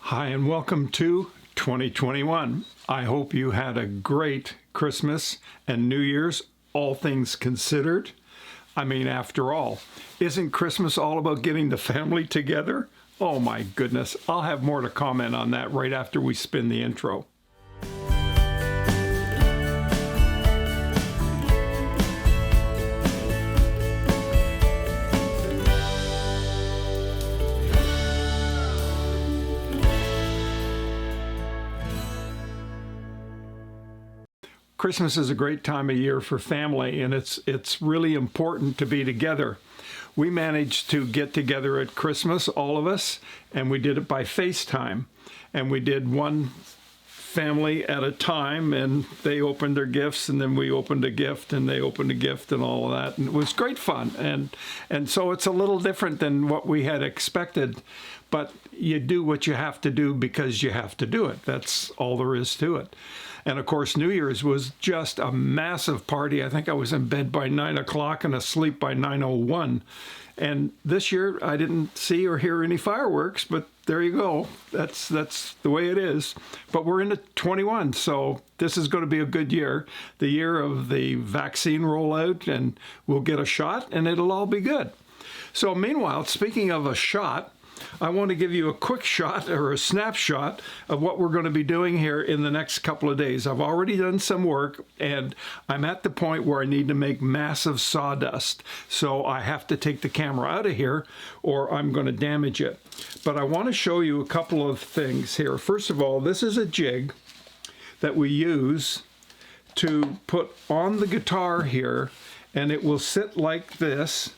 Hi and welcome to 2021. I hope you had a great Christmas and New Year's, all things considered. I mean, after all, isn't Christmas all about getting the family together? Oh my goodness, I'll have more to comment on that right after we spin the intro. Christmas is a great time of year for family, and it's really important to be together. We managed to get together at Christmas, all of us, and we did it by FaceTime. And we did one family at a time, and they opened their gifts, and then we opened a gift, and they opened a gift, and all of that. And it was great fun. And so it's a little different than what we had expected, but you do what you have to do because you have to do it. That's all there is to it. And of course, New Year's was just a massive party. I think I was in bed by 9 o'clock and asleep by 9:01. And this year, I didn't see or hear any fireworks, but there you go. That's the way it is. But we're into 21, so this is going to be a good year. The year of the vaccine rollout, and we'll get a shot, and it'll all be good. So meanwhile, speaking of a shot, I want to give you a quick shot or a snapshot of what we're going to be doing here in the next couple of days. I've already done some work, and I'm at the point where I need to make massive sawdust. So I have to take the camera out of here or I'm going to damage it. But I want to show you a couple of things here. First of all, this is a jig that we use to put on the guitar here, and it will sit like this.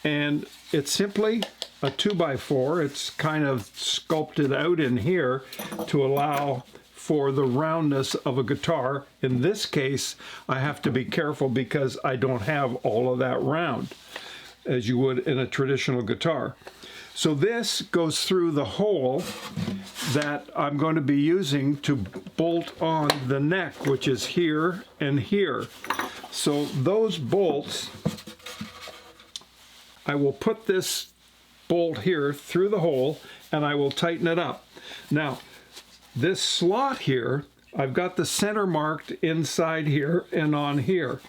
And it's simply a 2x4. It's kind of sculpted out in here to allow for the roundness of a guitar. In this case, I have to be careful because I don't have all of that round as you would in a traditional guitar. So this goes through the hole that I'm going to be using to bolt on the neck, which is here and here. So those bolts, I will put this bolt here through the hole and I will tighten it up. Now, this slot here, I've got the center marked inside here and on here.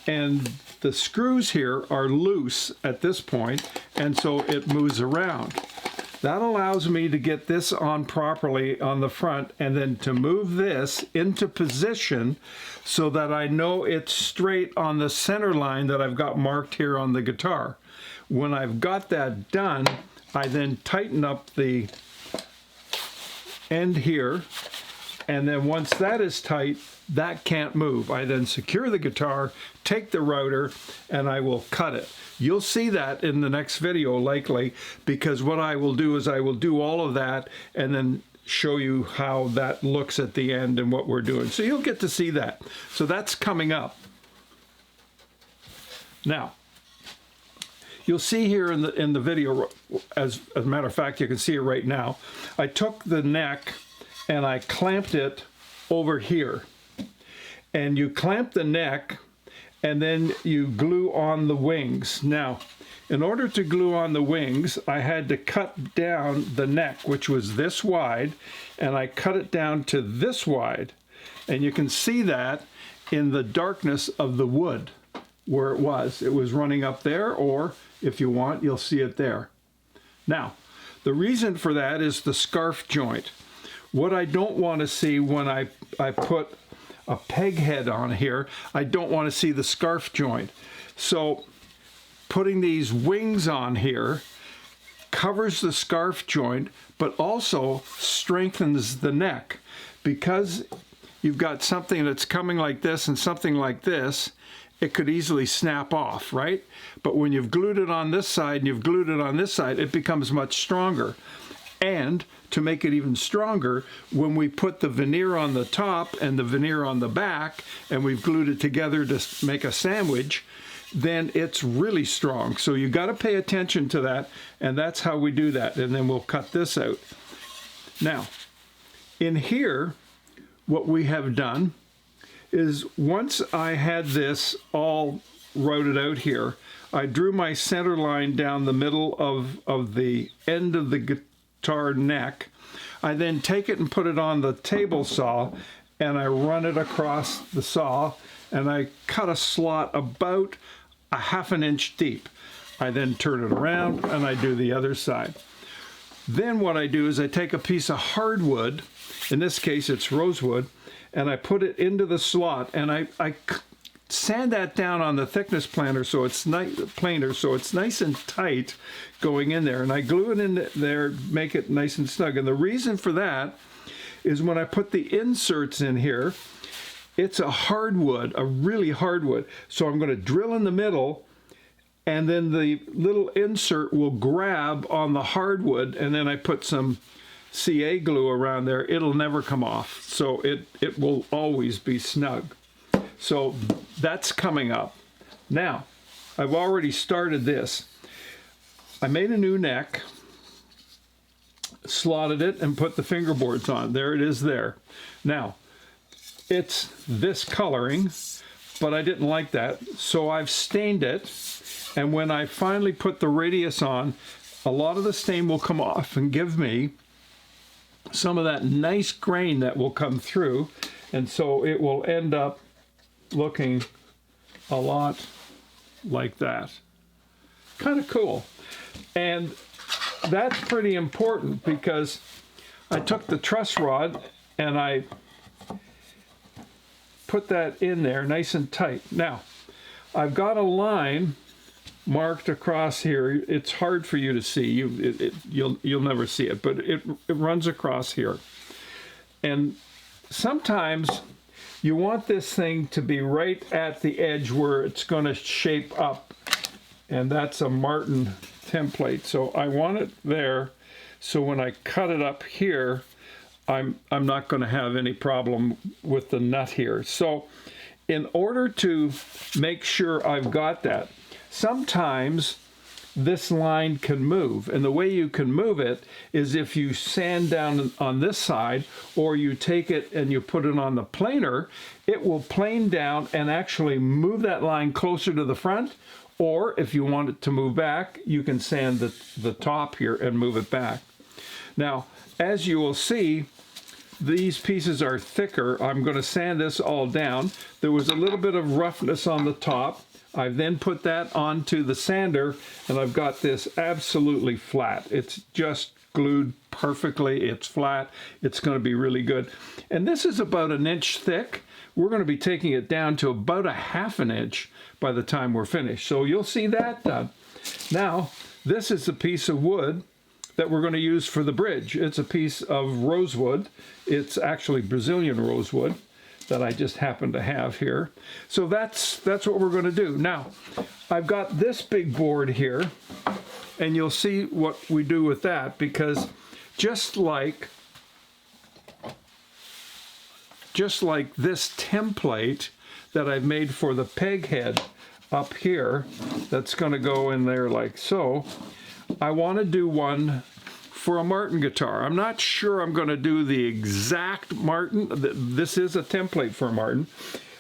And the screws here are loose at this point, and so it moves around. That allows me to get this on properly on the front and then to move this into position so that I know it's straight on the center line that I've got marked here on the guitar. When I've got that done, I then tighten up the end here, and then once that is tight, that can't move. I then secure the guitar, take the router, and I will cut it. You'll see that in the next video likely, because what I will do is I will do all of that and then show you how that looks at the end and what we're doing. So you'll get to see that. So that's coming up. Now, you'll see here in the video, as a matter of fact, you can see it right now. I took the neck and I clamped it over here. And you clamp the neck and then you glue on the wings. Now, in order to glue on the wings, I had to cut down the neck, which was this wide, and I cut it down to this wide. And you can see that in the darkness of the wood where it was. It was running up there, or if you want, you'll see it there. Now, the reason for that is the scarf joint. What I don't want to see when I put a peg head on here, I don't want to see the scarf joint. So putting these wings on here covers the scarf joint, but also strengthens the neck. Because you've got something that's coming like this and something like this, it could easily snap off, right? But when you've glued it on this side and you've glued it on this side, it becomes much stronger. And to make it even stronger, when we put the veneer on the top and the veneer on the back, and we've glued it together to make a sandwich, then it's really strong. So you got to pay attention to that, and that's how we do that. And then we'll cut this out. Now, in here, what we have done is once I had this all routed out here, I drew my center line down the middle of the end of the guitar neck. I then take it and put it on the table saw, and I run it across the saw, and I cut a slot about a ½ an inch deep. I then turn it around and I do the other side. Then what I do is I take a piece of hardwood, in this case it's rosewood, and I put it into the slot, and I sand that down on the thickness planer so it's nice and tight going in there, and I glue it in there, make it nice and snug. And the reason for that is when I put the inserts in here, it's a hardwood, a really hardwood, so I'm going to drill in the middle, and then the little insert will grab on the hardwood, and then I put some CA glue around there. It'll never come off, so it will always be snug. So that's coming up. Now, I've already started this. I made a new neck, slotted it, and put the fingerboards on. There it is there. Now, it's this coloring, but I didn't like that, so I've stained it, and when I finally put the radius on, a lot of the stain will come off and give me some of that nice grain that will come through, and so it will end up looking a lot like that. Kind of cool. And that's pretty important because I took the truss rod and I put that in there nice and tight. Now, I've got a line marked across here. It's hard for you to see. You'll never see it, but it runs across here. And sometimes you want this thing to be right at the edge where it's going to shape up, and that's a Martin template. So I want it there, so when I cut it up here, I'm not going to have any problem with the nut here. So in order to make sure I've got that, sometimes this line can move, and the way you can move it is if you sand down on this side, or you take it and you put it on the planer, it will plane down and actually move that line closer to the front, or if you want it to move back, you can sand the top here and move it back. Now, as you will see, these pieces are thicker. I'm going to sand this all down. There was a little bit of roughness on the top. I've then put that onto the sander, and I've got this absolutely flat. It's just glued perfectly. It's flat. It's going to be really good. And this is about 1 inch thick. We're going to be taking it down to about a ½ an inch by the time we're finished. So you'll see that done. Now, this is a piece of wood that we're going to use for the bridge. It's a piece of rosewood. It's actually Brazilian rosewood that I just happen to have here. So that's what we're going to do. Now, I've got this big board here, and you'll see what we do with that, because just like this template that I've made for the peg head up here, that's going to go in there like so, I want to do one for a Martin guitar. I'm not sure I'm going to do the exact Martin. This is a template for a Martin.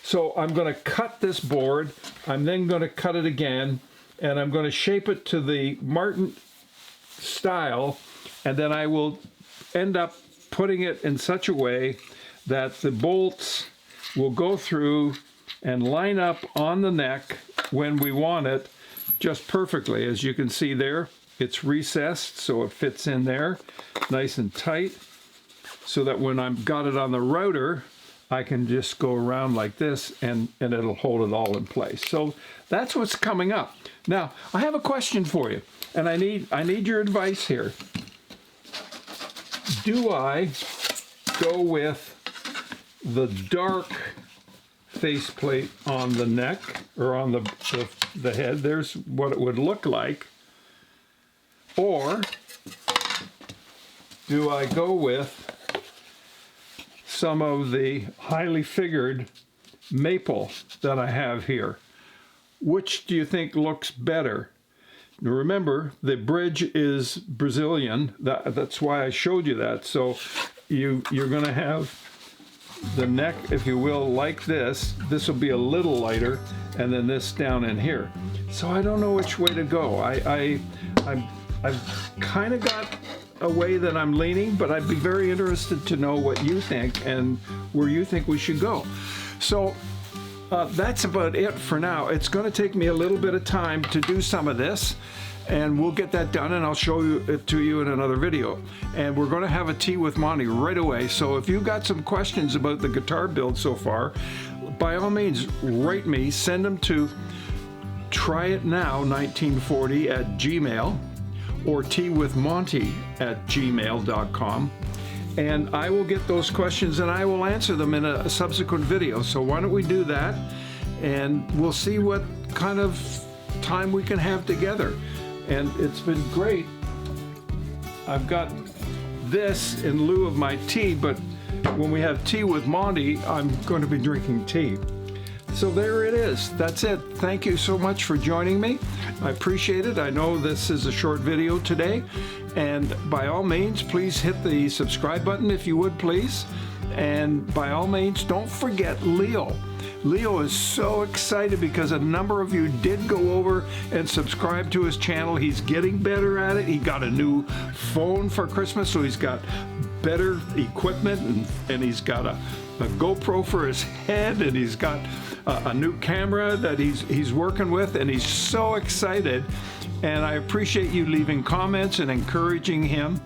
So I'm going to cut this board. I'm then going to cut it again, and I'm going to shape it to the Martin style, and then I will end up putting it in such a way that the bolts will go through and line up on the neck when we want it just perfectly. As you can see there, it's recessed so it fits in there nice and tight, so that when I've got it on the router, I can just go around like this and it'll hold it all in place. So that's what's coming up. Now, I have a question for you, and I need your advice here. Do I go with the dark faceplate on the neck, or on the head? There's what it would look like. Or do I go with some of the highly figured maple that I have here? Which do you think looks better? Now remember, the bridge is Brazilian. That's why I showed you that. So you're going to have the neck, if you will, like this. This will be a little lighter, and then this down in here. So I don't know which way to go. I've kind of got a way that I'm leaning, but I'd be very interested to know what you think and where you think we should go. So that's about it for now. It's going to take me a little bit of time to do some of this, and we'll get that done, and I'll show it to you in another video. And we're going to have a tea with Monty right away. So if you've got some questions about the guitar build so far, by all means, write me. Send them to tryitnow1940@gmail or teawithmonty@gmail.com. And I will get those questions and I will answer them in a subsequent video. So why don't we do that, and we'll see what kind of time we can have together. And it's been great. I've got this in lieu of my tea, but when we have tea with Monty, I'm going to be drinking tea. So there it is. That's it. Thank you so much for joining me. I appreciate it. I know this is a short video today. And by all means, please hit the subscribe button if you would, please. And by all means, don't forget Leo. Leo is so excited because a number of you did go over and subscribe to his channel. He's getting better at it. He got a new phone for Christmas, so he's got better equipment, and he's got a GoPro for his head, and he's got a new camera that he's working with, and he's so excited. And I appreciate you leaving comments and encouraging him.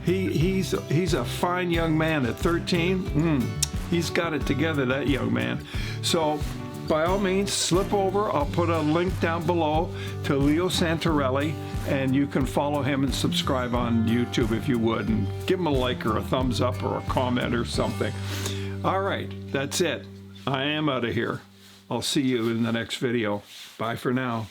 He's a fine young man at 13. He's got it together, that young man. So by all means, slip over. I'll put a link down below to Leo Santarelli, and you can follow him and subscribe on YouTube if you would, and give him a like or a thumbs up or a comment or something. All right, that's it. I am out of here. I'll see you in the next video. Bye for now.